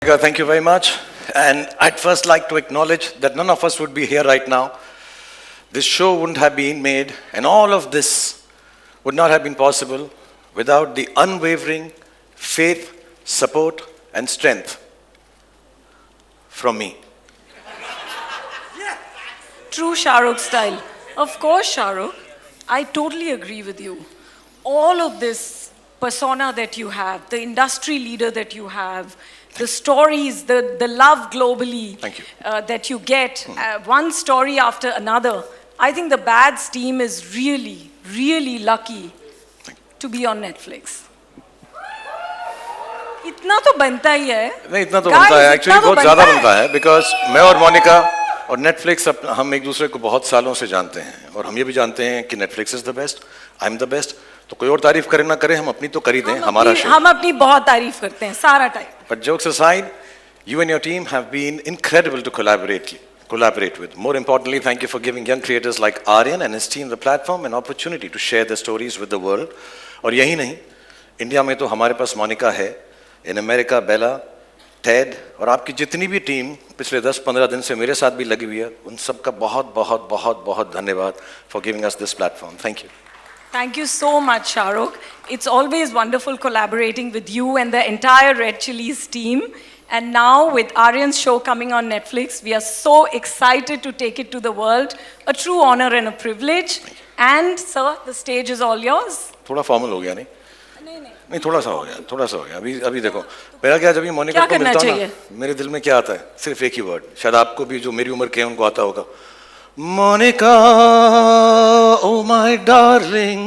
Thank you very much. And I'd first like to acknowledge that none of us would be here right now. This show wouldn't have been made, and all of this would not have been possible without the unwavering faith, support, and strength from me. True Shahrukh style. Of course, Shahrukh. I totally agree with you. All of this persona that you have, the industry leader that you have, the stories, the love globally Thank you. That you get, one story after another. I think the Bads team is really, really lucky to be on Netflix. इतना तो बनता ही है. नहीं इतना तो बनता है, actually बहुत ज़्यादा बनता है, बिकॉज मैं और मोनिका और नेटफ्लिक्स हम एक दूसरे को बहुत सालों से जानते हैं और हम ये भी जानते हैं कि Netflix is the best, I am the best. तो कोई और तारीफ करे ना करे, हम अपनी तो कर ही दें. हमारा शो हम अपनी बहुत तारीफ करते हैं सारा time. But jokes aside, you and your team have been incredible to collaborate with. More importantly, thank you for giving young creators like Aryan and his team the platform and opportunity to share their stories with the world. और यही नहीं, India में तो हमारे पास मोनिका है, in America Bela, Ted और आपकी जितनी भी टीम पिछले 10-15 दिन से मेरे साथ भी लगी हुई है, उन सबका बहुत बहुत बहुत बहुत धन्यवाद for giving us this platform. Thank you. Thank you so much, Shahrukh. It's always wonderful collaborating with you and the entire Red Chillies team. And now with Aryan's show coming on Netflix, we are so excited to take it to the world. A true honor and a privilege. And sir, the stage is all yours. थोड़ा formal हो गया नहीं? नहीं थोड़ा सा हो गया. अभी देखो, मेरा क्या जब ये मोनिका को मिलता हूँ ना, मेरे दिल में क्या आता है? सिर्फ एक ही वर्ड. शायद आपको भी जो मेरी उम्र के हैं उनको आता होगा. मोनिका, oh my darling,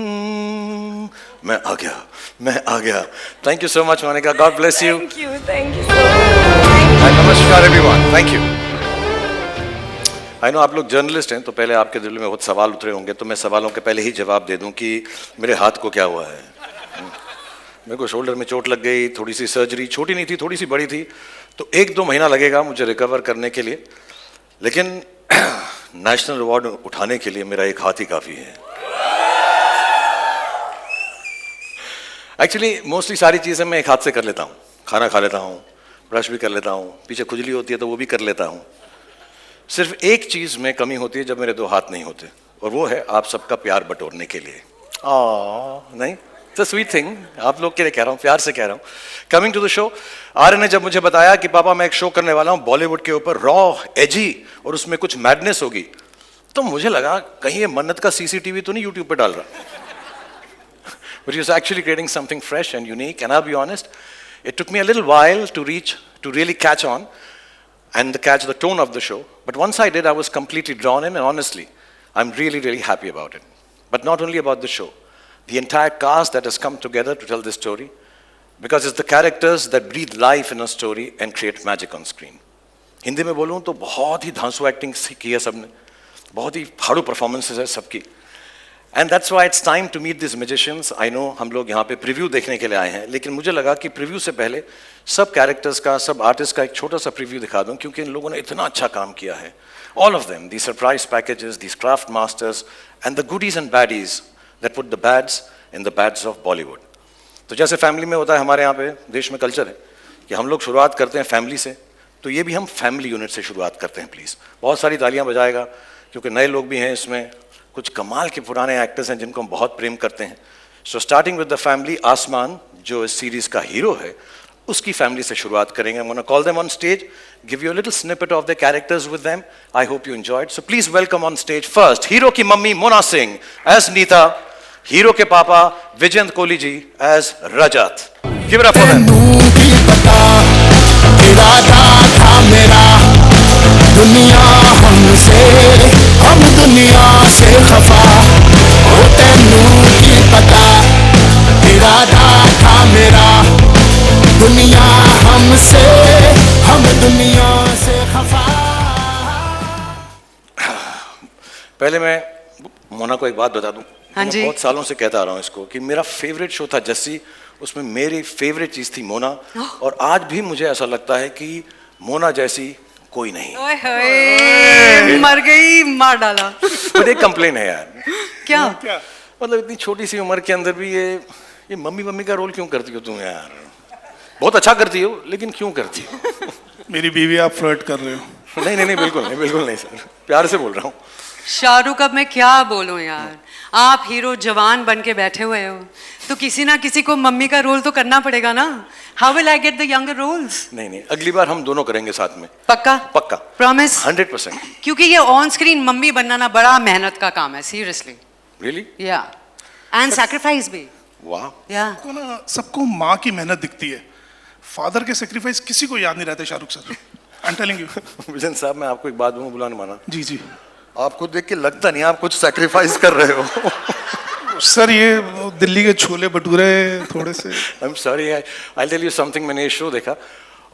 मैं आ गया. Thank you so much, Monica. God bless you. Thank you so much. And namaskar everyone. Thank you. I know आप लोग जर्नलिस्ट हैं, तो पहले आपके दिल में बहुत सवाल उतरे होंगे, तो मैं सवालों के पहले ही जवाब दे दूं कि मेरे हाथ को क्या हुआ है. मेरे को शोल्डर में चोट लग गई, थोड़ी सी सर्जरी, छोटी नहीं थी, थोड़ी सी बड़ी थी, तो 1-2 महीना लगेगा मुझे रिकवर करने के लिए. लेकिन नेशनल अवार्ड उठाने के लिए मेरा एक हाथ ही काफ़ी है. एक्चुअली मोस्टली सारी चीज़ें मैं एक हाथ से कर लेता हूँ. खाना खा लेता हूँ, ब्रश भी कर लेता हूँ, पीछे खुजली होती है तो वो भी कर लेता हूँ. सिर्फ एक चीज़ में कमी होती है जब मेरे 2 हाथ नहीं होते, और वो है आप सबका प्यार बटोरने के लिए. नहीं, इट्स अ स्वीट थिंग. आप लोग के लिए कह रहा हूँ, प्यार से कह रहा हूँ. Coming to the show, Aryan ने जब मुझे बताया कि पापा मैं एक शो करने वाला हूँ बॉलीवुड के ऊपर, रॉ, एजी, और उसमें कुछ मैडनेस होगी, तो मुझे लगा कहीं ये मन्नत का सीसीटीवी तो नहीं यूट्यूब पे डाल रहा. But he was actually creating something fresh and unique, and I'll be honest, it took me a little while to really catch on and catch the tone of the show. But once I did, I was completely drawn in, and honestly, I'm really, really happy about it. But not only about the show, the entire cast that has come together to tell this story, because it's the characters that breathe life in a story and create magic on screen. Hindi में बोलूँ तो बहुत ही धांसू acting की है सबने, बहुत ही फाड़ू performances है सबकी. And that's why it's time to meet this magicians. I know हम लोग यहाँ पे प्रीव्यू देखने के लिए आए हैं, लेकिन मुझे लगा कि प्रीव्यू से पहले सब कैरेक्टर्स का, सब आर्टिस्ट का एक छोटा सा प्रीव्यू दिखा दूँ, क्योंकि इन लोगों ने इतना अच्छा काम किया है. All of them, the surprise packages, the craft masters and the goodies and baddies that put the bads in the beds of Bollywood. तो जैसे फैमिली में होता है, हमारे यहाँ पे देश में कल्चर है कि हम लोग शुरुआत करते हैं फैमिली से, तो ये भी हम फैमिली यूनिट से शुरुआत करते हैं. प्लीज़ बहुत सारी तालियां बजाएगा, क्योंकि नए लोग भी हैं इसमें, कुछ कमाल के पुराने एक्टर्स हैं जिनको हम बहुत प्रेम करते हैं. So starting with the family, आसमान जो इस सीरीज़ का हीरो है, उसकी फैमिली से शुरुआत करेंगे. I'm gonna call them on stage, give you a little snippet of their characters with them. I hope you enjoyed. So please welcome on stage first, hero की mummy Mona Singh as Neeta, hero के papa Vijayant Kohli ji as Rajat. Give it up for them. दुनिया हमसे, हम दुनिया से खफा, ओ तेनू की पता, इरादा था मेरा. दुनिया हमसे, हम दुनिया से खफा. पहले मैं मोना को एक बात बता दूं. हाँ जी. बहुत सालों से कहता आ रहा हूँ इसको कि मेरा फेवरेट शो था जस्सी, उसमें मेरी फेवरेट चीज़ थी मोना, और आज भी मुझे ऐसा लगता है कि मोना जैसी कोई नहीं. ओए होए, मर गई, मार डाला. पर एक कंप्लेन है यार. क्या? मतलब इतनी छोटी सी उम्र के अंदर भी ये मम्मी का रोल क्यों करती हो तुम यार? बहुत अच्छा करती हो, लेकिन क्यों करती हो? मेरी बीवी, आप फ्लर्ट कर रहे हो। नहीं नहीं नहीं, बिल्कुल नहीं सर, प्यार से बोल रहा हूँ। शाहरुख, अब मैं क्या बोलूं यार, आप हीरो जवान बन के बैठे हुए हो, तो किसी ना किसी को मम्मी का रोल तो करना पड़ेगा ना। How will I get the younger roles? नहीं, अगली बार हम दोनों करेंगे साथ में। पक्का? पक्का, प्रॉमिस? 100%। क्योंकि ये ऑन स्क्रीन मम्मी बनना ना बड़ा मेहनत का काम है, सीरियसली। रियली? या, एंड सैक्रिफाइस भी। वाह। या तो ना, सबको माँ की मेहनत दिखती है, फादर के सेक्रीफाइस किसी को याद नहीं रहते Shahrukh sir. I am telling you. Vision साहब, मैं आपको एक बात बोलूं, बुला नहीं माना। जी। आपको देख के लगता नहीं आप कुछ सैक्रिफाइस कर रहे हो। सर ये दिल्ली के छोले भटूरे थोड़े से। I am sorry, I tell you something. मैंने ये शो देखा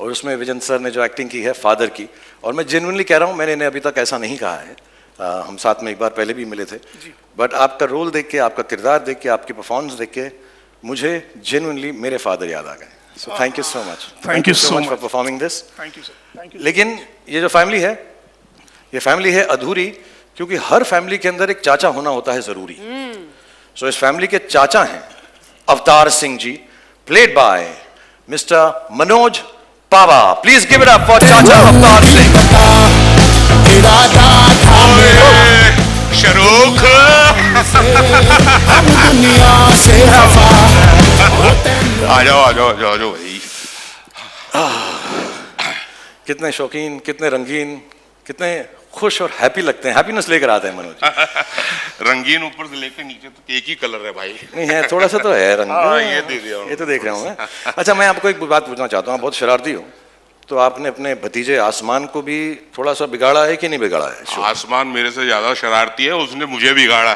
और उसमें विजन सर ने जो एक्टिंग की है फादर की, और मैं जेन्युइनली कह रहा हूँ, मैंने इन्हें अभी तक ऐसा नहीं कहा है। हम साथ में एक बार पहले भी मिले थे, बट आपका रोल देख के, आपका किरदार देख के, आपकी परफॉर्मेंस देख के मुझे जेन्युइनली मेरे फादर याद आ गए। So thank you so much. Thank you so for much. Performing this. Thank you sir, thank you. लेकिन ये जो फैमिली है, ये फैमिली है अधूरी, क्योंकि हर फैमिली के अंदर एक चाचा होना होता है जरूरी। सो इस फैमिली के चाचा हैं Avtar Singh ji, played by mister Manoj Pahwa. Please give it up for चाचा अवतार सिंह। शाहरुख, हम दुनिया से खफा। आ जाओ भाई। कितने शौकीन, कितने रंगीन, कितने खुश और हैप्पी लगते हैं। हैप्पीनेस लेकर आते हैं मनोज। रंगीन ऊपर से लेकर नीचे तक एक ही कलर है भाई। नहीं है, थोड़ा सा तो है रंग। हाँ, ये दे दिया ये तो देख रहा हूँ मैं। अच्छा, मैं आपको एक बात पूछना चाहता हूँ, आप बहुत शरारती हो, तो आपने अपने भतीजे आसमान को भी थोड़ा सा बिगाड़ा है कि नहीं बिगाड़ा है? शो? आसमान मेरे से ज्यादा शरारती है, उसने मुझे बिगाड़ा।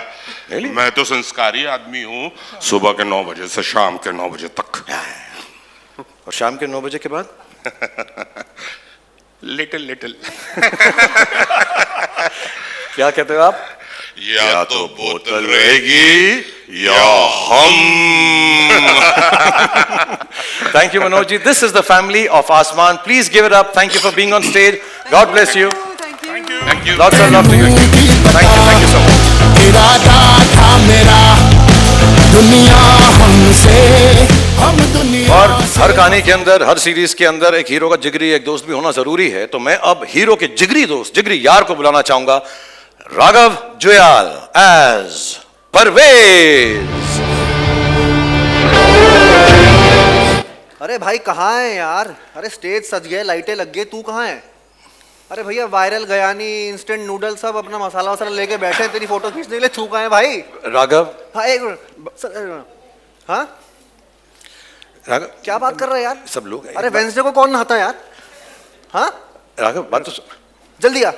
Really? मैं तो संस्कारी आदमी हूँ, सुबह के 9 बजे से शाम के 9 बजे तक। और शाम के 9 बजे के बाद? लिटिल क्या कहते हो आप? या तो बोतल रहेगी या हम। Thank you, Manoj ji. This is the family of Asman. Please give it up. Thank you for being on stage. God bless you. Thank you. Lots of love to you. Thank you so much. इरादा था मेरा दुनिया हमसे, हम दुनिया और हर कहानी के अंदर, हर सीरीज के अंदर एक हीरो का जिगरी एक दोस्त भी होना जरूरी है। तो मैं अब हीरो के जिगरी दोस्त, जिगरी यार को बुलाना चाहूंगा, राघव जुयाल एज परवेज। अरे भाई कहाँ है यार? अरे स्टेज सज गया, लाइटें लग गई, तू कहाँ है? अरे भैया वायरल गयानी, इंस्टेंट नूडल सब अपना मसाला वसाला लेके बैठे हैं तेरी फोटो खींचने के लिए, तू कहाँ है भाई? राघव, हाँ एक मिनट, हाँ राघव क्या बात कर रहा है यार? सब लोग। अरे वेंसडे को कौन नहाता है यार? हाँ राघव बात तो जल्दी आ।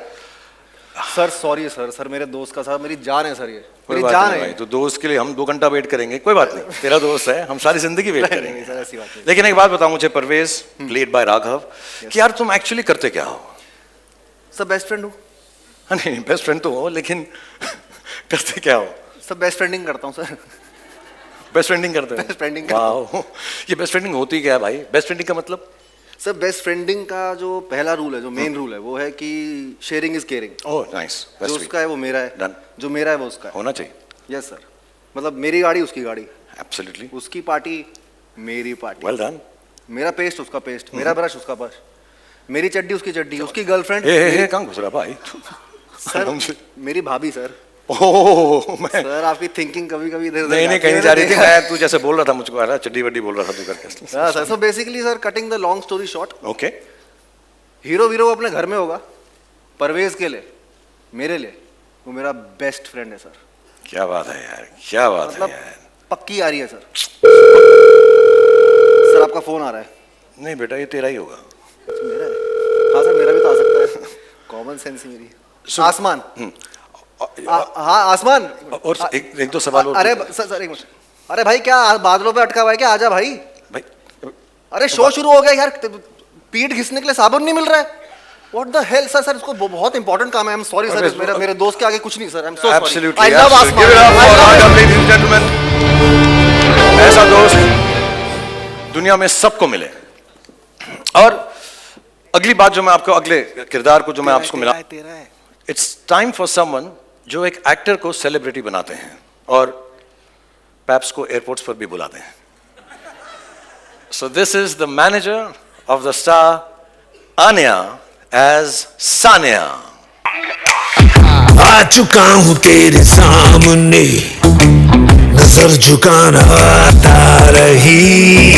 सर सॉरी सर मेरे दोस्त का साथ, मेरी जान है सर, ये कोई मेरी बात जान नहीं है। भाई, तो दोस्त के लिए हम 2 घंटा वेट करेंगे, कोई बात नहीं, तेरा दोस्त है, हम सारी जिंदगी वेट नहीं, करेंगे। सर ऐसी बात नहीं। लेकिन एक बात बताओ मुझे परवेज, प्लेड बाय राघव, कि यार तुम एक्चुअली करते क्या हो? सर बेस्ट फ्रेंड हूँ। हाँ, नहीं बेस्ट फ्रेंड तो हो, लेकिन करते क्या हो? सर बेस्ट फ्रेंडिंग करता हूँ सर। बेस्ट फ्रेंडिंग करते हो? Best friending वाह, ये बेस्ट फ्रेंडिंग होती क्या है भाई? बेस्ट फ्रेंडिंग का मतलब? सर बेस्ट फ्रेंडिंग का जो पहला रूल है, जो मेन रूल है, वो है कि sharing is caring. Oh nice, जो उसका है वो मेरा है, Done. जो मेरा है वो उसका है। होना चाहिए। यस सर, मतलब मेरी गाड़ी उसकी गाड़ी, एब्सोल्युटली, उसकी पार्टी मेरी पार्टी, वेल डन। मेरा पेस्ट उसका पेस्ट, मेरा ब्रश उसका ब्रश, मेरी चड्डी उसकी चड्डी, उसकी गर्लफ्रेंड हे कहाँ घुस रहा भाई? सर मेरी भाभी सर। ओह मैं सर आपकी थिंकिंग कभी कभी इधर नहीं कहीं जा रही थी, मैं तू जैसे बोल रहा था मुझको आ रहा, चड्डी वड्डी बोल रहा था तू करके। हाँ sir, so basically sir cutting the long story short, okay, hero वीरो अपने घर में होगा, परवेज के लिए, मेरे लिए वो मेरा बेस्ट फ्रेंड है सर। क्या बात है यार, क्या बात है मतलब यार। पक्की आ रही है सर। सर आपका फोन आ रहा है। नहीं बेटा, ये तेरा ही होगा। मेरा है? हाँ सर मेरा भी तो आ सकता है, कॉमन सेंस ही मेरी। आसमान, हाँ आसमान। और एक दो सवाल और। अरे सर एक मिनट, अरे भाई क्या बादलों पे अटका हुआ है क्या? आजा भाई। भाई अरे शो शुरू हो गया यार, पीठ घिसने के लिए साबुन नहीं मिल रहा है। What the hell sir, sir इसको बहुत इंपॉर्टेंट काम है। आई एम सॉरी सर, मेरे दोस्त के आगे कुछ नहीं sir, I am so sorry. Absolutely, I love absolutely. Give it up for Raghav, ladies and gentlemen. ऐसा दोस्त दुनिया में सबको मिले। और अगली बात जो मैं आपको, अगले किरदार को जो मैं आपको मिला, इट्स टाइम फॉर समवन जो एक एक्टर को सेलिब्रिटी बनाते हैं और पैप्स को एयरपोर्ट्स पर भी बुलाते हैं। So this is the manager of the star Anya as Sanya. आ चुका हूँ तेरे सामने, नजर झुकाना आता रही,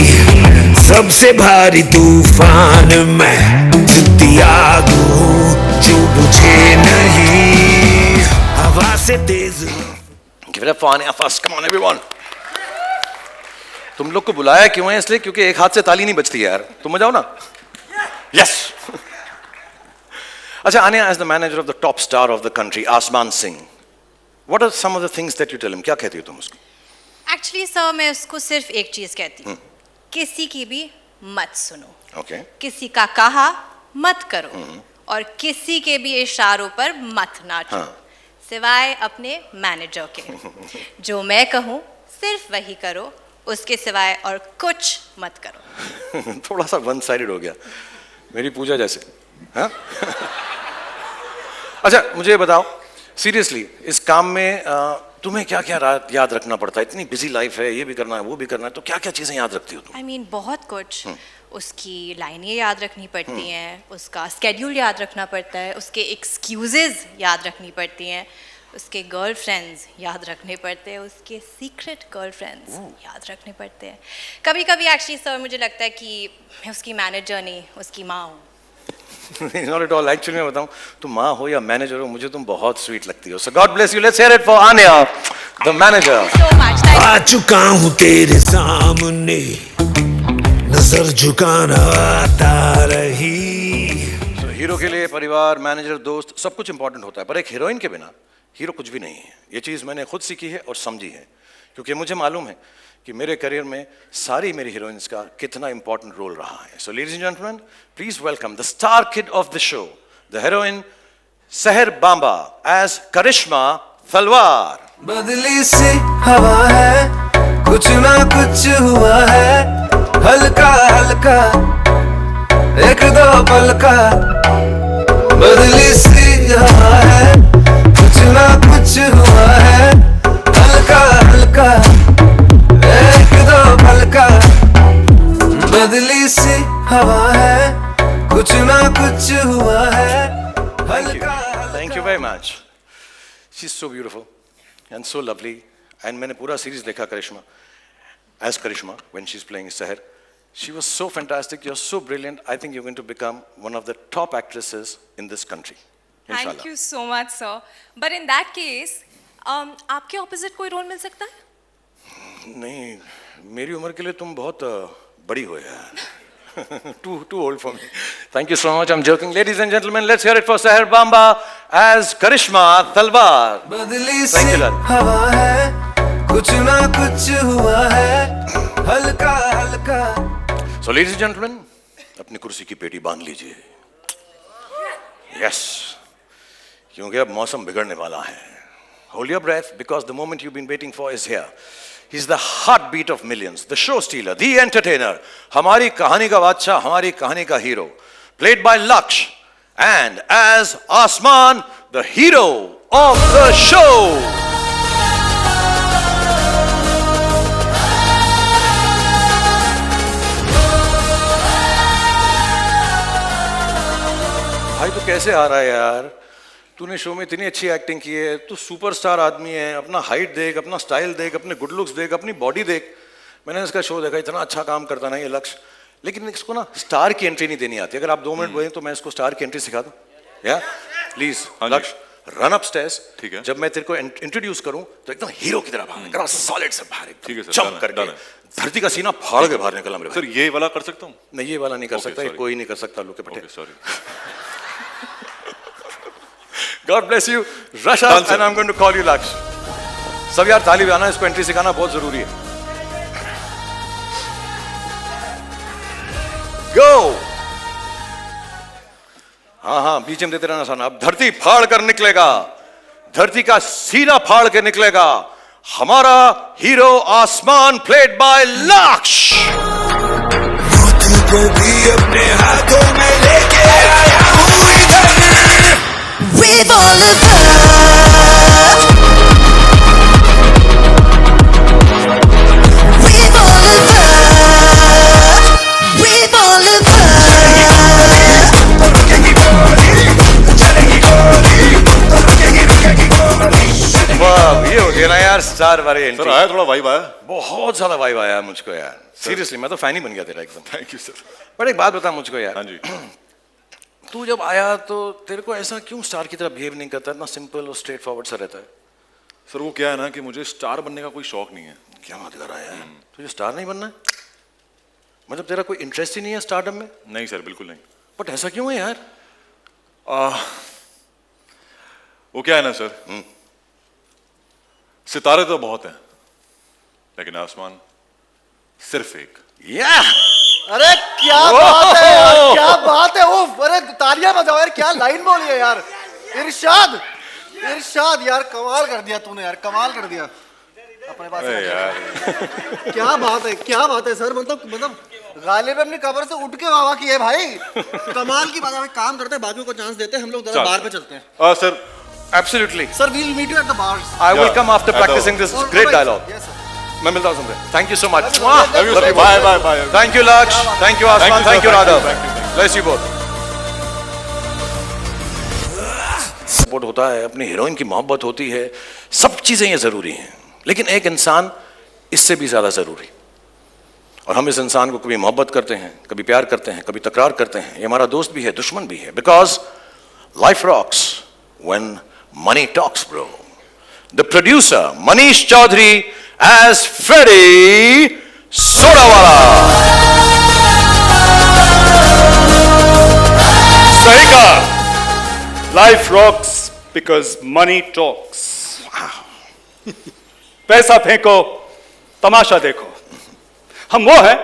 सबसे भारी तूफान में जिद्दी आग हूँ जो बुझे नहीं, हवा से तेज। Give it up for Anya first. Come on everyone. तुम लोग को बुलाया क्यों है? इसलिए क्योंकि एक हाथ से ताली नहीं बजती है यार. तुम मजाओ ना. Yes. अच्छा, Anya, as the manager of the top star of the country, Asman Singh, what are some of the things that you tell him? क्या कहती हो तुम उसको? एक्चुअली सर मैं उसको सिर्फ एक चीज कहती हूँ, किसी की भी मत सुनो, Okay. किसी का कहा मत करो, और किसी के भी इशारों पर मत नाचो, हाँ. सिवाय अपने मैनेजर के। जो मैं कहूँ सिर्फ वही करो, उसके सिवाय और कुछ मत करो। थोड़ा सा वन साइडेड हो गया, मेरी पूजा जैसे. हाँ? अच्छा, मुझे बताओ सीरियसली, इस काम में तुम्हें क्या क्या याद रखना पड़ता है? इतनी बिजी लाइफ है, ये भी करना है वो भी करना है, तो क्या क्या चीजें याद रखती हो तुम? आई मीन बहुत कुछ। उसकी लाइनें याद रखनी पड़ती हैं, उसका स्केड्यूल याद रखना पड़ता है, उसके एक्सक्यूजेज याद रखनी पड़ती हैं, उसके गर्लफ्रेंड्स याद रखने पड़ते हैं, उसके सीक्रेट गर्लफ्रेंड्स याद रखने पड़ते हैं। कभी कभी एक्चुअली सर मुझे लगता है कि मैं उसकी मैनेजर नहीं, उसकी माँ हूँ। Not at all. Actually मैं बताऊं, तुम माँ हो या मैनेजर हो, मुझे तुम बहुत स्वीट लगती हो. So God bless you. Let's hear it for Anya, the manager. So much. Thank you. आ चुका हूँ तेरे सामने, नजर झुकाना आता रही। So, हीरो के लिए परिवार, मैनेजर, दोस्त सब कुछ इंपॉर्टेंट होता है, पर एक हीरोइन के बिना हीरो कुछ भी नहीं है. ये चीज़ मैंने खुद सीखी है और समझी है, क्योंकि मुझे मालूम है कि मेरे करियर में सारी मेरी हीरोइंस का कितना इंपॉर्टेंट रोल रहा है. So ladies and gentleman, please welcome the star kid of the show, the heroine सहर बांबा एज करिश्मा तलवार. बदली सी हवा है, कुछ ना कुछ हुआ है, हल्का हल्का एक दो पल का. बदली सी हवा है, कुछ ना कुछ हुआ है, हल्का हल्का एक दो पल का. बदली सी हवा है, कुछ ना कुछ हुआ है, हल्का हल्का. Thank you very much. She's so beautiful and so lovely. And मैंने पूरा सीरीज देखा करिश्मा, as Karishma when she's playing Seher. She was so fantastic. You're so brilliant. I think you're going to become one of the top actresses in this country. Inshallah. Thank you so much, sir. But in that case, आपके opposite कोई role मिल सकता है? नहीं, मेरी उम्र के लिए तुम बहुत बड़ी हो यार. Too old for me. Thank you so much. I'm joking. Ladies and gentlemen, let's hear it for Seher Bamba as Karishma Talwar. बदली सी Thank you, Lal. हवा है, कुछ ना कुछ हुआ है, हल्का हल्का. So, ladies and gentlemen, अपनी कुर्सी की पेटी बांध लीजिए. Yes, क्योंकि अब मौसम बिगड़ने वाला है. Hold your breath because the moment you've been waiting for is here. He's the heartbeat of millions, the show stealer, the entertainer. हमारी कहानी का बादशाह, हमारी कहानी का hero, played by Laksh, and as Asman, the hero of the show. भाई तो कैसे आ रहा है यार? तूने शो में इतनी अच्छी एक्टिंग की है, तू सुपरस्टार आदमी है, अपना हाइट देख, अपना स्टाइल देख, अपने गुड लुक्स देख, अपनी बॉडी देख. मैंने इसका शो देखा, इतना अच्छा काम करता ना ये लक्ष्य, लेकिन इसको ना स्टार की एंट्री नहीं देनी आती. अगर आप 2 मिनट बोलें तो मैं इसको स्टार की एंट्री सिखा दूं. या प्लीज लक्ष्य, रन अप स्टेयर्स. ठीक है. जब मैं तेरे को इंट्रोड्यूस करूं तो एकदम हीरो की तरह भाग, सॉलिड से बाहर, ठीक है सर, जंप करके धरती का सीना फाड़ के बाहर निकला मेरे. सर ये वाला कर सकता हूँ? नहीं, ये वाला नहीं कर सकता, ये sorry. कोई नहीं कर सकता. लुक के पटे. Sorry. God bless you. Rush up and I'm going to call you Laksh. सब यार ताली बजाना, इसको एंट्री सिखाना बहुत जरूरी है. Go. हाँ, बीच में देते रहना साना. अब धरती फाड़ कर निकलेगा, धरती का सीना फाड़ के निकलेगा हमारा हीरो आसमान, played by Laksh. को भी अपने हाथों में लेके आया हूँ इधर, revolver, revolver. मजेदार वाली सर एंट्री। आया थोड़ा वाइब आया। बहुत ज्यादा वाइब आया मुझको यार, सीरियसली मैं तो फैन ही बन गया तेरा एकदम। Thank you sir. बट एक बात बता मुझको यार, हाँ जी। तू जब आया तो तेरे को ऐसा क्यों स्टार की तरह बिहेव नहीं करता, इतना सिंपल और स्ट्रेट फॉरवर्ड सा रहता है? सर वो क्या है ना कि मुझे स्टार बनने का कोई शौक नहीं है। क्या बात कर रहा है यार, तुझे स्टार नहीं बनना है? मतलब तेरा कोई इंटरेस्ट ही नहीं है स्टारडम में? नहीं सर, बिल्कुल नहीं। बट ऐसा क्यों है यार? वो क्या है ना सर, सितारे तो बहुत हैं लेकिन आसमान सिर्फ एक। या अरे क्या बात है यार, क्या बात है। वो अरे तालियां बजाओ यार, क्या लाइन बोली है यार। इरशाद, इरशाद यार, कमाल कर दिया तूने यार, कमाल कर दिया। अपने पास यार क्या बात है, क्या बात है सर। मतलब गालिब अपनी कब्र से उठ के वाह की है भाई, कमाल की बात है। काम करते हैं, बाकियों को चांस देते हैं, हम लोग जरा बार पे चलते हैं। Sir absolutely sir we'll meet you at the bars. I will come after practicing this great dialogue. Yes sir. मैं मिलता हूँ तुमसे। Thank you so much. Bye bye bye. Thank you Lakshya, thank you Aasman, thank you Raghav, bless you both. Support होता है, अपनी heroine की मोहब्बत होती है, सब चीजें ये जरूरी हैं, लेकिन एक इंसान इससे भी ज्यादा जरूरी। और हम इस इंसान को कभी मोहब्बत करते हैं, कभी प्यार करते हैं, कभी तकरार करते हैं। ये हमारा दोस्त भी है, दुश्मन भी है, because life rocks when money talks bro. The producer Manish Chaudhary as Freddy Sodawala. सही कहा, life rocks because money talks. पैसा फेंको, तमाशा देखो। हम वो हैं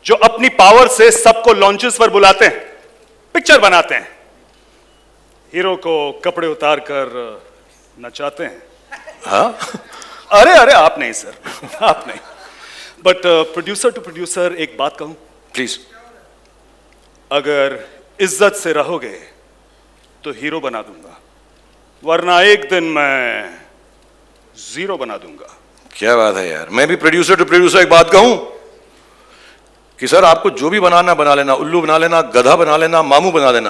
जो अपनी पावर से सबको लॉन्चेस पर बुलाते हैं, पिक्चर बनाते हैं, हीरो को कपड़े उतार कर नचाते हैं। हाँ? अरे अरे आप नहीं सर, आप नहीं। बट प्रोड्यूसर टू प्रोड्यूसर एक बात कहूं प्लीज। अगर इज्जत से रहोगे तो हीरो बना दूंगा, वरना एक दिन मैं जीरो बना दूंगा। क्या बात है यार। मैं भी प्रोड्यूसर टू प्रोड्यूसर एक बात कहूं कि सर आपको जो भी बनाना बना लेना, उल्लू बना लेना, गधा बना लेना, मामू बना लेना,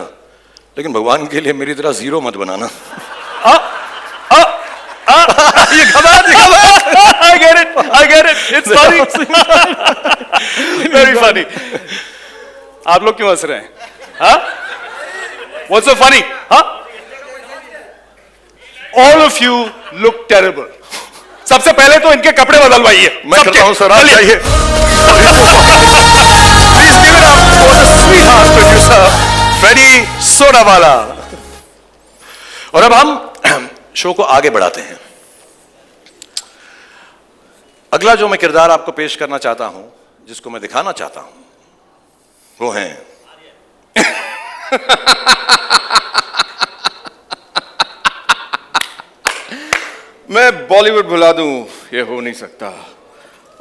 लेकिन भगवान के लिए मेरी तरह जीरो मत बनाना। ये खबर I get it, it's funny, very funny। आप लोग क्यों हंस रहे हैं? हाँ? What's so funny? हाँ? All of you look terrible। सबसे पहले तो इनके कपड़े बदलवाइए। मैं करता हूं सर, आप जाइए। Please give it up for the sweetheart producer Freddy Sodawala. और अब हम शो को आगे बढ़ाते हैं। अगला जो मैं किरदार आपको पेश करना चाहता हूं, जिसको मैं दिखाना चाहता हूं, वो हैं मैं बॉलीवुड भुला दूं ये हो नहीं सकता,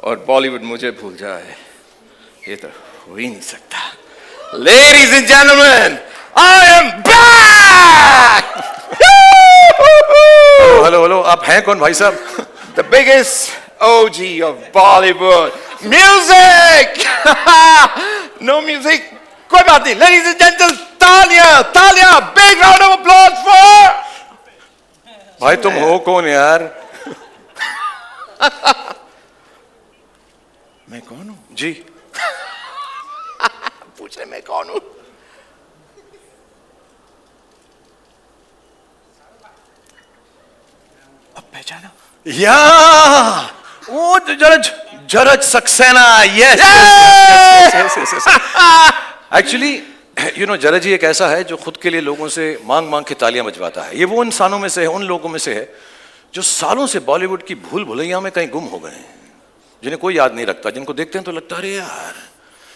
और बॉलीवुड मुझे भूल जाए ये तो हो ही नहीं सकता। Ladies and gentleman, I am back. Hello hello, आप हैं कौन भाई साहब? The biggest OG of Bollywood music। No music, कोई बात नहीं। लेडीज एंड जेंटल, तालियां तालियां, big round of applause for. भाई तुम हो कौन यार? मैं कौन हूं जी? पूछ रहे मैं कौन हूं? अब पहचाना? या वो Jaraj Saxena. Yes actually you know, Jaraj ji एक ऐसा है जो खुद के लिए लोगों से मांग मांग के तालियां बजवाता है। ये वो इंसानों में से है, उन लोगों में से है जो सालों से बॉलीवुड की भूल भुलैया में कहीं गुम हो गए हैं, जिन्हें कोई याद नहीं रखता, जिनको देखते हैं तो लगता है अरे यार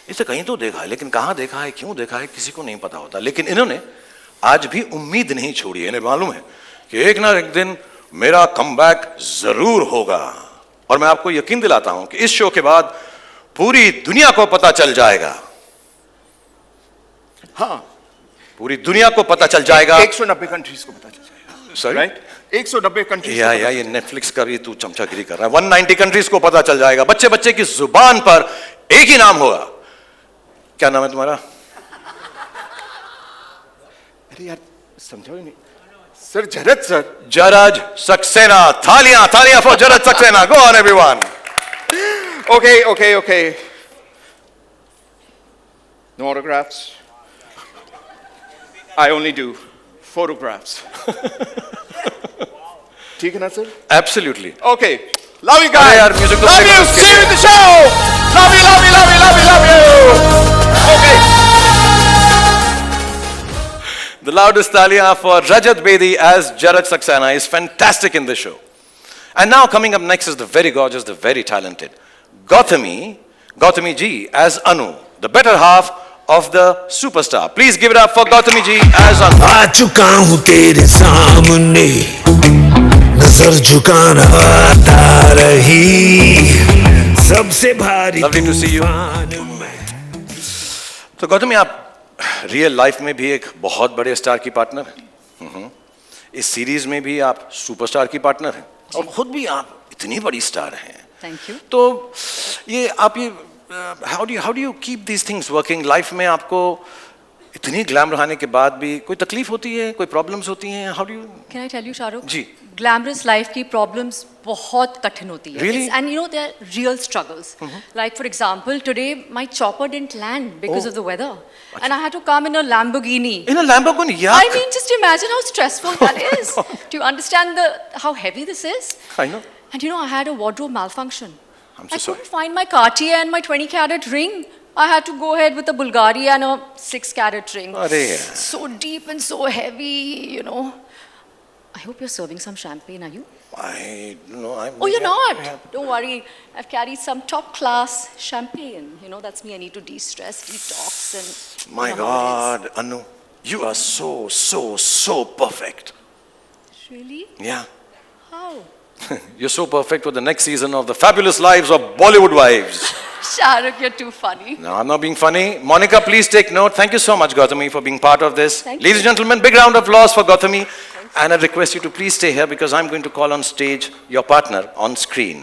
इसे कहीं तो देखा है, लेकिन कहाँ देखा है, क्यों देखा है, किसी को नहीं पता होता। लेकिन इन्होंने आज भी उम्मीद नहीं छोड़ी। इन्हें मालूम है कि एक ना एक दिन मेरा कमबैक जरूर होगा। और मैं आपको यकीन दिलाता हूं कि इस शो के बाद पूरी दुनिया को पता चल जाएगा। हाँ, पूरी दुनिया को पता चल जाएगा। 190 कंट्रीज को पता चल जाएगा। Sorry, right? 190 कंट्रीज। या ये नेटफ्लिक्स का भी तू चमचागिरी कर रहा है। 190 कंट्रीज को पता चल जाएगा। बच्चे बच्चे की जुबान पर एक ही नाम होगा। क्या नाम है तुम्हारा? अरे यार समझो ही नहीं। Sir Jaraj sir Jaraj Saxena. Thaliyan for Jaraj Saxena. Go on, everyone. Okay. No autographs. I only do photographs. ठीक है ना sir? Absolutely. Okay. Love you guys. अरे यार, music तो love play you. करो। See you in the show. Love you. Okay. The loudest talia for Rajat Bedi as Jaraj Saxena is fantastic in the show. And now coming up next is the very gorgeous, the very talented Gautami ji as Anu, the better half of the superstar. Please give it up for Gautami ji as Anu. आ चुका हूँ तेरे सामने, नजर झुकाना आता रही, सबसे भारी Lovely to see you. तूफान में। तो गौतमी, आप रियल लाइफ में भी एक बहुत बड़े स्टार की पार्टनर हैं। इस सीरीज में भी आप सुपरस्टार की पार्टनर हैं और खुद भी आप इतनी बड़ी स्टार हैं। Thank you. तो ये आप ये how do you keep these things working? Life में आपको इतनी ग्लैमर आने के बाद भी कोई तकलीफ होती है, कोई प्रॉब्लम्स होती हैं? How do you? Can I tell you Shahrukh? जी। ग्लैमरस लाइफ की प्रॉब्लम्स बहुत कठिन होती है। Really? And you know there are real struggles. Like for example today my chopper didn't land because of the weather and I had to come in a Lamborghini. In a Lamborghini? I Yuck. mean, just imagine how stressful that is. Do you understand how heavy this is? I know. And you know, I had a wardrobe malfunction. I'm I so sorry. couldn't find my Cartier and my 20-carat ring. I had to go ahead with a Bulgari and a 6-carat ring. अरे So deep and so heavy, you know. I hope you're serving some champagne, are you? I don't know. Oh, you're not? Don't worry. I've carried some top-class champagne. You know, that's me. I need to de-stress, detox, and... My you know how it God, Anu, you are so perfect. is. Really? Yeah. How? You're so perfect for the next season of The Fabulous Lives of Bollywood Wives. Shahrukh, you're too funny. No, I'm not being funny. Monica, please take note. Thank you so much, Gautami, for being part of this. Thank Ladies and gentlemen, big round of applause for Gautami. And I request you to please stay here because I'm going to call on stage your partner on screen.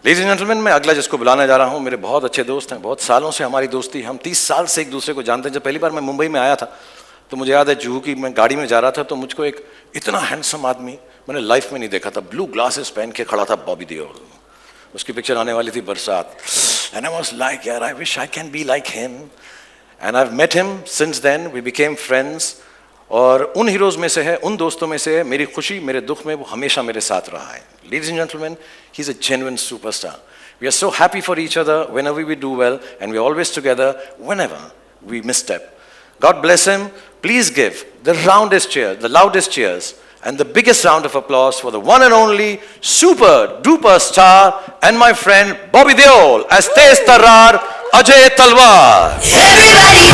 Ladies and gentlemen, मैं अगला जिसको बुलाने जा रहा हूँ, मेरे बहुत अच्छे दोस्त हैं, बहुत सालों से हमारी दोस्ती, हम 30 साल से एक दूसरे को जानते हैं। जब पहली बार मैं मुंबई में आया था तो मुझे याद है जुहू की मैं गाड़ी में जा रहा था तो मुझको एक इतना हैंडसम आदमी मैंने लाइफ में नहीं देखा था। ब्लू ग्लासेस पहन के खड़ा था, बॉबी देओल। उसकी पिक्चर आने वाली थी बरसात। एंड आई वाज लाइक, यार, I wish I can be like him. And I have met him since then, we became friends. और उन हीरोज में से है, उन दोस्तों में से है, मेरी खुशी मेरे दुख में वो हमेशा मेरे साथ रहा है। Ladies and gentlemen, he's a genuine superstar. We are so happy for each other whenever we do well, and we're always together whenever we misstep. God bless him. Please give the loudest cheers, and the biggest round of applause for the one and only super duper star and my friend Bobby Deol as Tez Tarrar Ajay Talwar. Everybody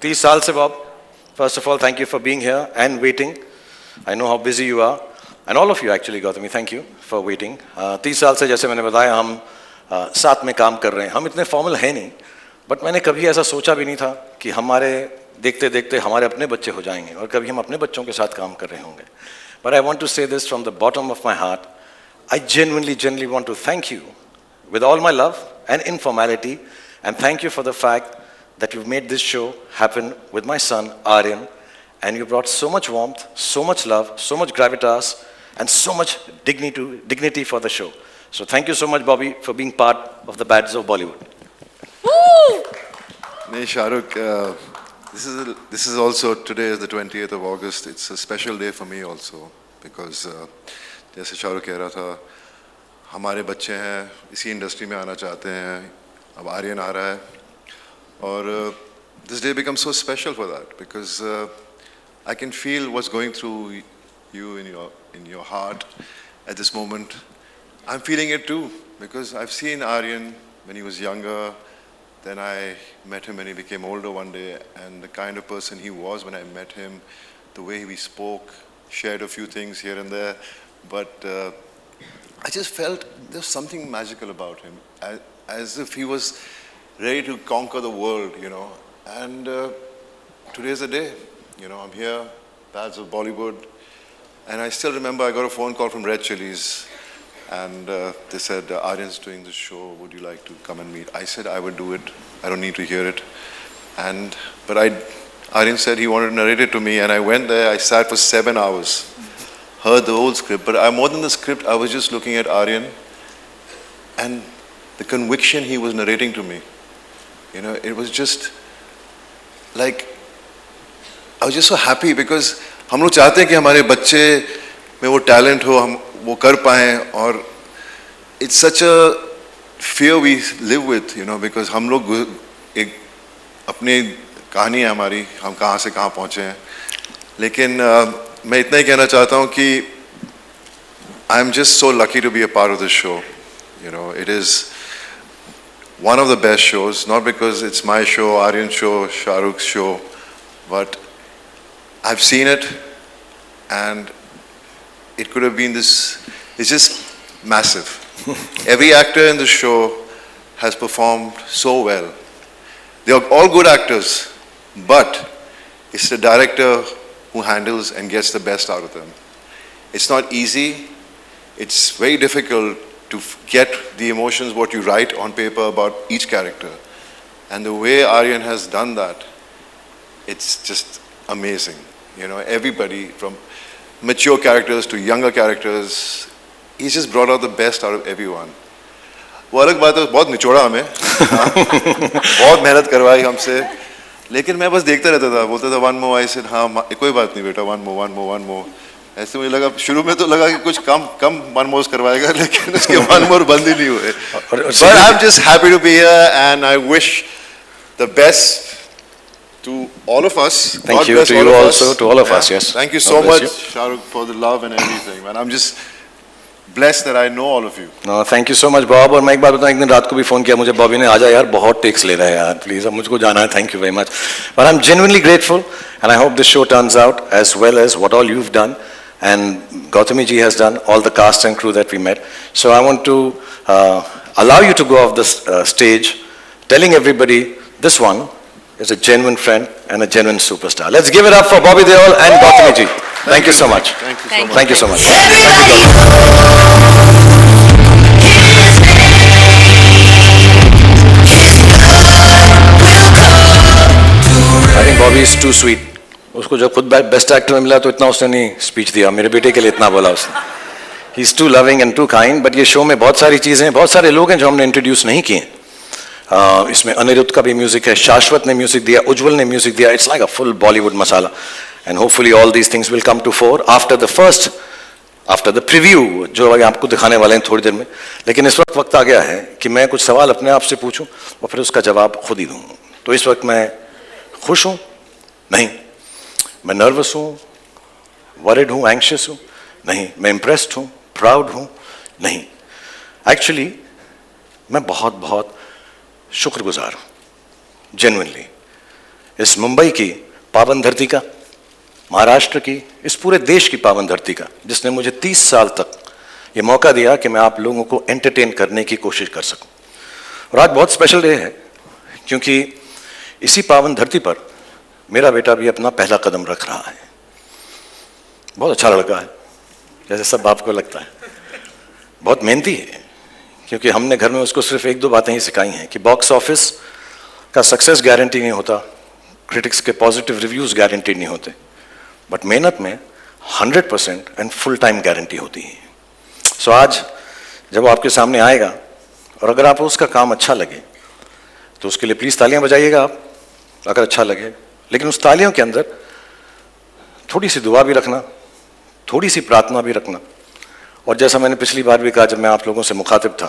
These साल से Bob, first of all, thank you for being here and waiting. I know how busy you are, and all of you actually, Gautami, thank you for waiting. 30 साल से, जैसे मैंने बताया, हम साथ में काम कर रहे हैं। हम इतने फॉर्मल हैं नहीं, बट मैंने कभी ऐसा सोचा भी नहीं था कि हमारे देखते देखते हमारे अपने बच्चे हो जाएंगे और कभी हम अपने बच्चों के साथ काम कर रहे होंगे। But I want to say this from the bottom of my heart. I genuinely want to thank you with all my love and informality, and thank you for the fact that you've made this show happen with my son, Aryan, and you brought so much warmth, so much love, so much gravitas, and so much dignity for the show. So thank you so much, Bobby, for being part of the Bads of Bollywood. Woo! Nee, Shahrukh, this is also, today is the 20th of August. It's a special day for me also because जैसे शाहरुख कह रहा था, हमारे बच्चे हैं, इसी industry में आना चाहते हैं, अब आर्यन आ रहा है और this day becomes so special for that because I can feel what's going through you in your heart at this moment. I'm feeling it too because I've seen Aryan when he was younger. Then I met him when he became older one day, and the kind of person he was when I met him, the way we spoke, shared a few things here and there, but I just felt there's something magical about him, as if he was ready to conquer the world, you know. And today's the day, you know. I'm here, Pads of Bollywood, and I still remember I got a phone call from Red Chillies, and they said, Aryan's doing this show, would you like to come and meet? I said I would do it, I don't need to hear it. But Aryan said he wanted to narrate it to me, and I went there, I sat for 7 hours, heard the whole script, but more than the script, I was just looking at Aryan, and the conviction he was narrating to me, you know, it was just like, I was just so happy because हम लोग चाहते हैं कि हमारे बच्चे में वो talent हो, हम वो कर पाएं, और it's such a fear we live with, you know, because हम लोग एक अपनी कहानी है हमारी, हम कहाँ से कहाँ पहुँचे हैं, लेकिन मैं इतना ही कहना चाहता हूँ कि I'm just so lucky to be a part of this show, you know. It is one of the best shows, not because it's my show, Aryan's show, Shahrukh's show, but I've seen it, and it could have been this, it's just massive. Every actor in the show has performed so well. They are all good actors, but it's the director who handles and gets the best out of them. It's not easy. It's very difficult to get the emotions, what you write on paper about each character. And the way Aryan has done that, it's just amazing. You know, everybody from mature characters to younger characters, he's just brought out the best out of everyone. वो अलग बात है, बहुत निचोड़ा हमें, बहुत मेहनत करवाई हमसे, लेकिन मैं बस देखता रहता था, बोलता था one more, I said हाँ कोई बात नहीं बेटा, one more. ऐसे मुझे लगा, शुरू में तो लगा कि कुछ कम one more करवाएगा, लेकिन उसके one more बंद ही नहीं हुए. But I'm just happy to be here, and I wish the best to all of us. Thank you to you also, to all of us, yes. Thank you so much, Shahrukh, for the love and everything, man. I'm just blessed that I know all of you. No, thank you so much, Bob. और मैं एक बात बताऊं, एक दिन रात को भी फोन किया मुझे बॉबी ने, आजा यार बहुत टेक्स ले रहा है यार, प्लीज अब मुझको जाना है, thank you very much. But I'm genuinely grateful, and I hope this show turns out as well as what all you've done, and Gautami ji has done, all the cast and crew that we met. So I want to allow you to go off the stage, telling everybody this one is a genuine friend and a genuine superstar. Let's give it up for Bobby Deol and Gautami ji. Thank you so much. Thank you so much. I think Bobby is too sweet. उसको जब खुद best actor में मिला तो इतना उसने नहीं speech दिया, मेरे बेटे के लिए इतना बोला उसने. He is too loving and too kind. But ये शो में बहुत सारी चीजें, बहुत सारे लोग हैं जो हमने इंट्रोड्यूस नहीं किए. इसमें अनिरुद्ध का भी म्यूजिक है, शाश्वत ने म्यूजिक दिया, उज्जवल ने म्यूजिक दिया. It's like a full Bollywood masala, and hopefully all these things will come to fore after the preview जो आपको दिखाने वाले हैं थोड़ी देर में. लेकिन इस वक्त आ गया है कि मैं कुछ सवाल अपने आप से पूछूं और फिर उसका जवाब खुद ही दूं. तो इस वक्त मैं खुश हूं? नहीं. मैं नर्वस हूं, वरिड हूं, एंग्शियस हूं? नहीं. मैं इम्प्रेस्ड हूं, प्राउड हूं? नहीं. एक्चुअली मैं बहुत बहुत शुक्रगुजार हूं, जेन्युइनली, इस मुंबई की पावन धरती का, महाराष्ट्र की, इस पूरे देश की पावन धरती का, जिसने मुझे 30 साल तक ये मौका दिया कि मैं आप लोगों को एंटरटेन करने की कोशिश कर सकूं. और आज बहुत स्पेशल डे है, क्योंकि इसी पावन धरती पर मेरा बेटा भी अपना पहला कदम रख रहा है. बहुत अच्छा लड़का है, जैसे सब बाप को लगता है. बहुत मेहनती है, क्योंकि हमने घर में उसको सिर्फ 1-2 बातें ही सिखाई हैं कि बॉक्स ऑफिस का सक्सेस गारंटी नहीं होता, क्रिटिक्स के पॉजिटिव रिव्यूज गारंटी नहीं होते, बट मेहनत में 100% एंड फुल टाइम गारंटी होती है. सो आज जब वो आपके सामने आएगा और अगर आपको उसका काम अच्छा लगे तो उसके लिए प्लीज़ तालियां बजाइएगा आप, अगर अच्छा लगे. लेकिन उस तालियों के अंदर थोड़ी सी दुआ भी रखना, थोड़ी सी प्रार्थना भी रखना. और जैसा मैंने पिछली बार भी कहा जब मैं आप लोगों से मुखातिब था,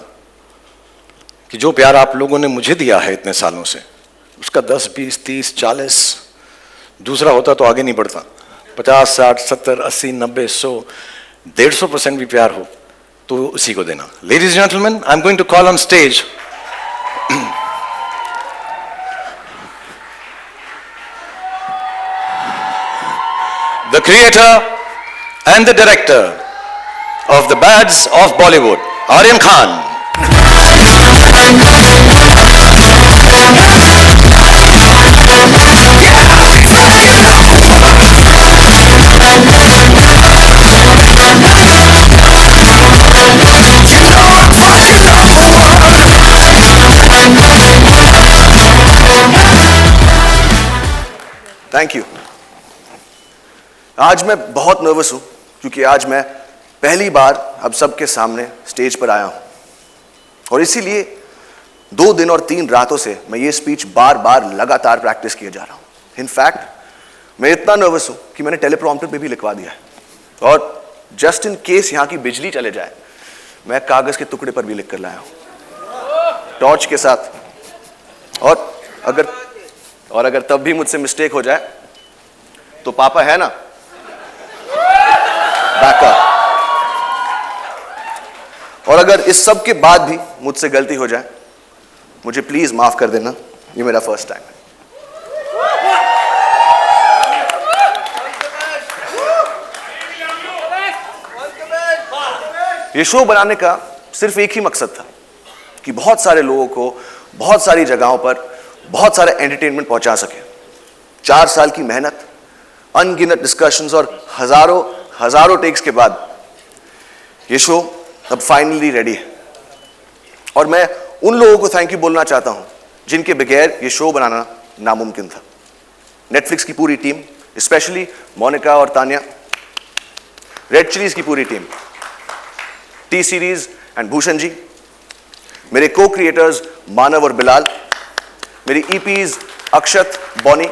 कि जो प्यार आप लोगों ने मुझे दिया है इतने सालों से, उसका 10, 20, 30, 40 दूसरा होता तो आगे नहीं बढ़ता. 50, 60, 70, 80, 90, 100, 150% भी प्यार हो तो उसी को देना. Ladies and gentleman, I am going to call on stage the creator and the director of the Bads of Bollywood, Aryan Khan. Thank you. आज मैं बहुत नर्वस हूं क्योंकि आज मैं पहली बार अब सबके सामने स्टेज पर आया हूं और इसीलिए 2 दिन और 3 रातों से मैं ये स्पीच बार बार लगातार प्रैक्टिस किए जा रहा हूं। इनफैक्ट मैं इतना नर्वस हूं कि मैंने टेलीप्रॉम्प्टर पे भी लिखवा दिया है और जस्ट इन केस यहां की बिजली चले जाए मैं कागज के टुकड़े पर भी लिख कर लाया हूं टॉर्च के साथ। और अगर तब भी मुझसे मिस्टेक हो जाए तो पापा है ना बैकअप। और अगर इस सब के बाद भी मुझसे गलती हो जाए मुझे प्लीज माफ कर देना, ये मेरा फर्स्ट टाइम है। ये शो बनाने का सिर्फ एक ही मकसद था कि बहुत सारे लोगों को बहुत सारी जगहों पर बहुत सारे एंटरटेनमेंट पहुंचा सके। 4 साल की मेहनत, अनगिनत डिस्कशंस और हजारों टेक्स के बाद ये शो अब फाइनली रेडी है और मैं उन लोगों को थैंक यू बोलना चाहता हूं जिनके बगैर ये शो बनाना नामुमकिन था। नेटफ्लिक्स की पूरी टीम, स्पेशली मोनिका और तानिया, रेड चिलीज की पूरी team, T Series and Bhushan ji, मेरे को क्रिएटर्स मानव और बिलाल, मेरी ईपीज अक्षत, बॉनी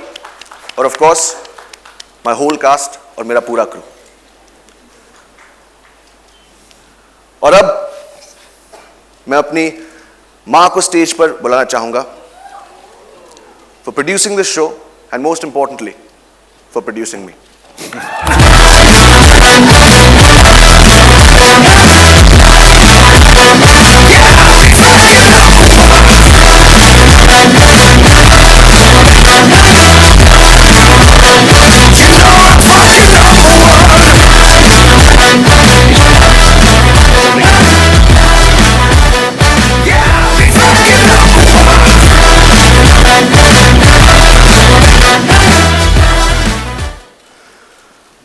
और of course my whole cast और मेरा पूरा क्रू। और अब मैं अपनी मां को स्टेज पर बुलाना चाहूंगा for producing this show and most importantly for producing me.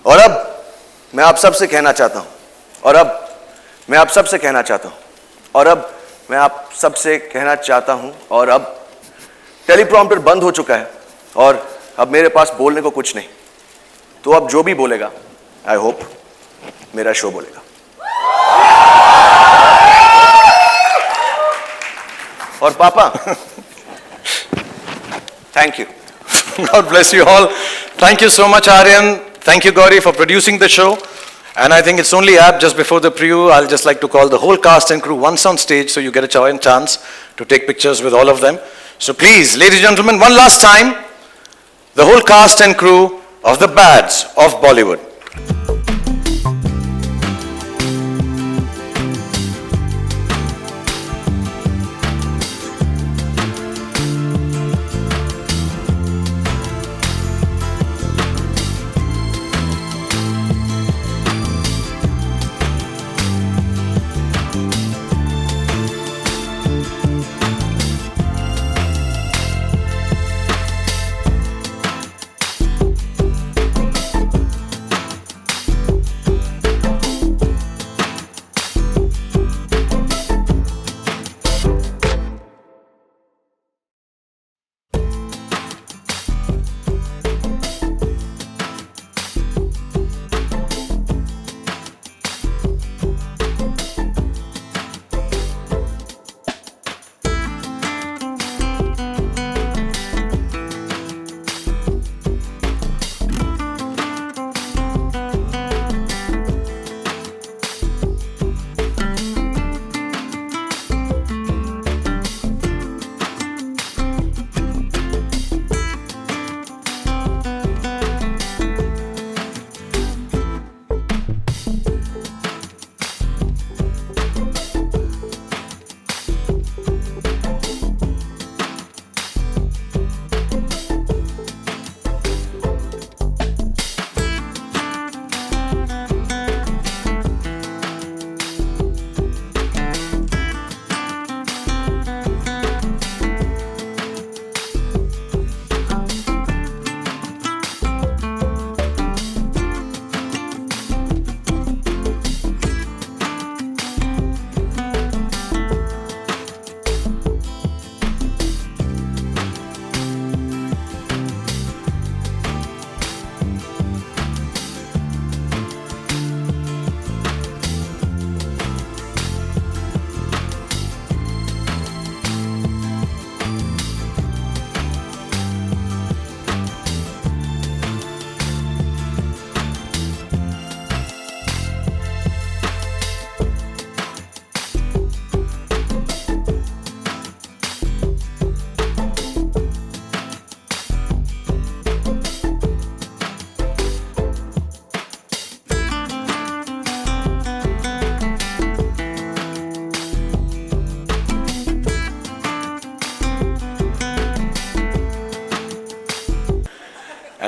और अब मैं आप सबसे कहना चाहता हूं और अब मैं आप सबसे कहना चाहता हूं और अब मैं आप सबसे कहना चाहता हूं और अब टेलीप्रॉम्प्टर बंद हो चुका है और अब मेरे पास बोलने को कुछ नहीं, तो अब जो भी बोलेगा आई होप मेरा शो बोलेगा। और पापा thank you. God bless you all. Thank you so much, Aryan. Thank you, Gauri, for producing the show. And I think it's only apt, just before the preview, I'll just like to call the whole cast and crew once on stage so you get a chance to take pictures with all of them. So please, ladies and gentlemen, one last time, the whole cast and crew of the Bads of Bollywood.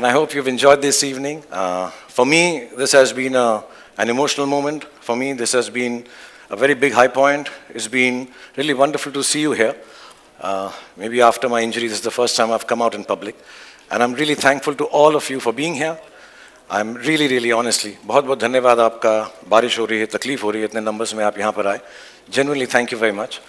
I hope you've enjoyed this evening. For me, this has been an emotional moment. For me, this has been a very big high point. It's been really wonderful to see you here. Maybe after my injury, this is the first time I've come out in public. And I'm really thankful to all of you for being here. I'm really, really honestly, बहुत बहुत धन्यवाद आपका. बारिश हो रही है, तकलीफ हो रही है, इतने numbers में आप यहाँ पर आए. Genuinely, thank you very much.